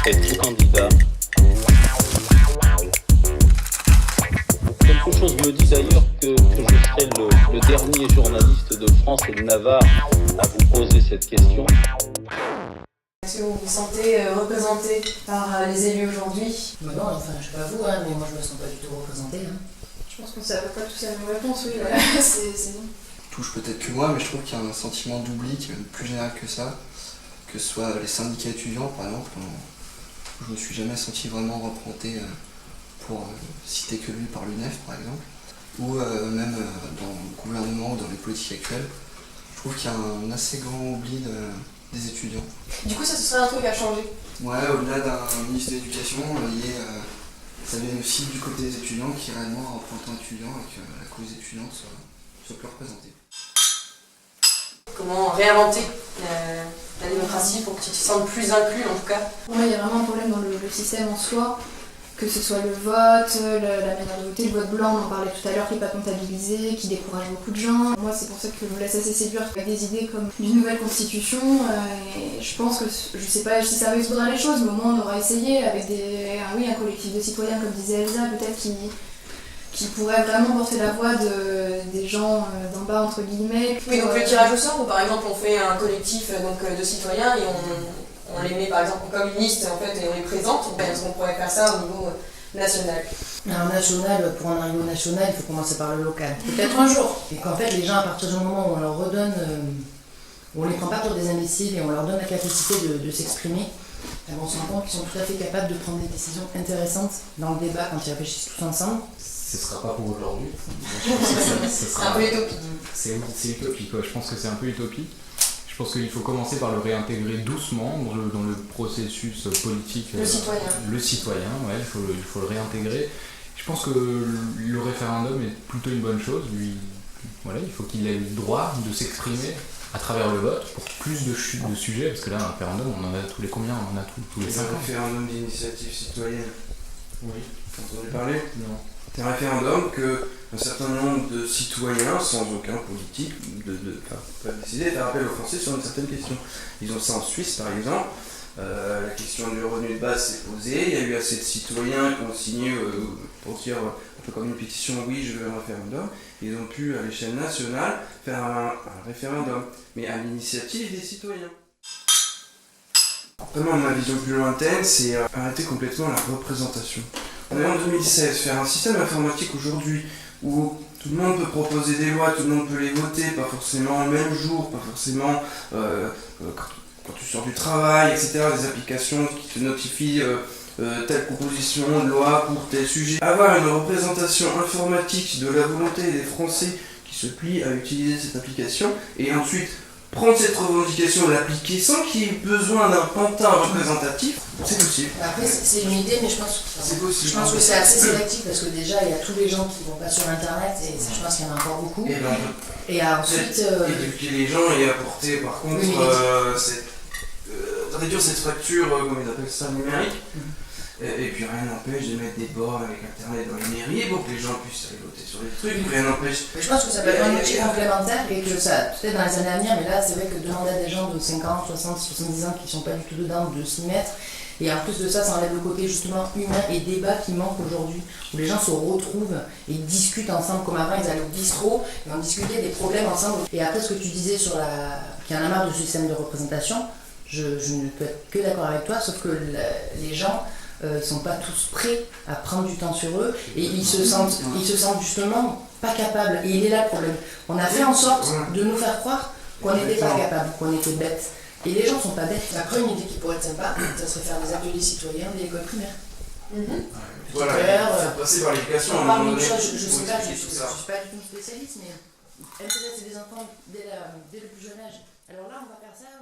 être candidat. Quelque chose me dit d'ailleurs que je serai le dernier journaliste de France et de Navarre à vous poser cette question. Est-ce que vous vous sentez représenté par les élus aujourd'hui? Non, enfin, je sais pas vous, mais moi je me sens pas du tout représenté. Je pense qu'on ne savait pas tous la même réponse, oui, voilà. c'est non. Touche peut-être que moi, mais je trouve qu'il y a un sentiment d'oubli qui est même plus général que ça. Que ce soit les syndicats étudiants, par exemple, je me suis jamais senti vraiment représenté, pour citer que lui, par l'UNEF, par exemple, ou même dans le gouvernement ou dans les politiques actuelles. Je trouve qu'il y a un assez grand oubli des étudiants. Du coup, ça, ce serait un truc à changer? Ouais, au-delà d'un ministre de l'Éducation, ça vient aussi du côté des étudiants qui est réellement représentant étudiant et que la cause étudiante soit plus représentée. Comment réinventer la démocratie pour que tu te sentes plus inclus, en tout cas? Pour moi, il y a vraiment un problème dans le système en soi, que ce soit le vote, la manière de voter, le vote blanc, on en parlait tout à l'heure, qui n'est pas comptabilisé, qui décourage beaucoup de gens. Moi, c'est pour ça que je me laisse assez séduire avec des idées comme d'une nouvelle constitution. Et je pense que, je sais pas si ça résoudra les choses, mais au moins on aura essayé avec un collectif de citoyens, comme disait Elsa, peut-être qui pourrait vraiment porter la voix des gens d'en bas, entre guillemets. Oui, donc le tirage au sort, où par exemple on fait un collectif de citoyens et on les met par exemple comme une liste en fait, et on les présente, est-ce qu'on pourrait faire ça au niveau national? Alors national, pour en arriver au national, il faut commencer par le local. Peut-être un jour. Et qu'en fait, les gens, à partir du moment où on leur redonne, où on les prend pas pour des imbéciles et on leur donne la capacité de s'exprimer, on se rend compte qu'ils sont tout à fait capables de prendre des décisions intéressantes dans le débat quand ils réfléchissent tous ensemble. Ce sera pas pour aujourd'hui. C'est un peu utopique. C'est utopique, ouais. Je pense que c'est un peu utopique. Je pense qu'il faut commencer par le réintégrer doucement dans le processus politique. Le citoyen, ouais, il faut le réintégrer. Je pense que le référendum est plutôt une bonne chose. Voilà, il faut qu'il ait le droit de s'exprimer à travers le vote pour plus de sujets, parce que là, un référendum, on en a tous les combien? On en a tous les 5 ans. Un référendum d'initiative citoyenne. Oui. T'as entendu parler? Non. C'est un référendum qu'un certain nombre de citoyens, sans aucun politique, peuvent décider de faire appel aux Français sur une certaine question. Ils ont ça en Suisse, par exemple. La question du revenu de base s'est posée. Il y a eu assez de citoyens qui ont signé pour dire, un peu comme une pétition, oui, je veux un référendum. Ils ont pu, à l'échelle nationale, faire un référendum, mais à l'initiative des citoyens. Vraiment, ma vision plus lointaine, c'est arrêter complètement la représentation. On est en 2016, faire un système informatique aujourd'hui où tout le monde peut proposer des lois, tout le monde peut les voter, pas forcément le même jour, pas forcément quand tu sors du travail, etc. Des applications qui te notifient telle proposition de loi pour tel sujet. Avoir une représentation informatique de la volonté des Français qui se plient à utiliser cette application et ensuite prendre cette revendication, l'appliquer sans qu'il y ait besoin d'un pantin représentatif, c'est possible. Après, c'est une idée, mais je pense que c'est assez sélectif parce que déjà, il y a tous les gens qui vont pas sur Internet et je pense qu'il y en a encore beaucoup. Et ensuite. Éduquer les gens et apporter par contre réduire cette fracture, comme ils appellent ça, numérique. Et puis rien n'empêche de mettre des bords avec Internet dans les mairies pour que les gens puissent aller voter sur les trucs. Rien n'empêche. Je pense que ça peut être un outil complémentaire et que ça, peut-être dans les années à venir, mais là c'est vrai que demander à des gens de 50, 60, 70 ans qui sont pas du tout dedans de s'y mettre, et en plus de ça, ça enlève le côté justement humain et débat qui manque aujourd'hui, où les gens se retrouvent et discutent ensemble comme avant, ils allaient au bistrot et on discutait des problèmes ensemble. Et après ce que tu disais sur qu'il y en a marre du système de représentation, je ne peux être que d'accord avec toi, sauf que les gens ils sont pas tous prêts à prendre du temps sur eux et ils se sentent justement pas capables, et il est là le problème. On a fait en sorte de nous faire croire qu'on n'était pas capables, qu'on était bêtes, et les gens sont pas bêtes. Après, une idée qui pourrait être sympa, ça serait faire des ateliers citoyens dès l'école primaire. Voilà, passer par l'éducation. Je sais pas, je suis pas du tout spécialiste, mais intéresser les enfants dès le plus jeune âge. Alors là, on va faire ça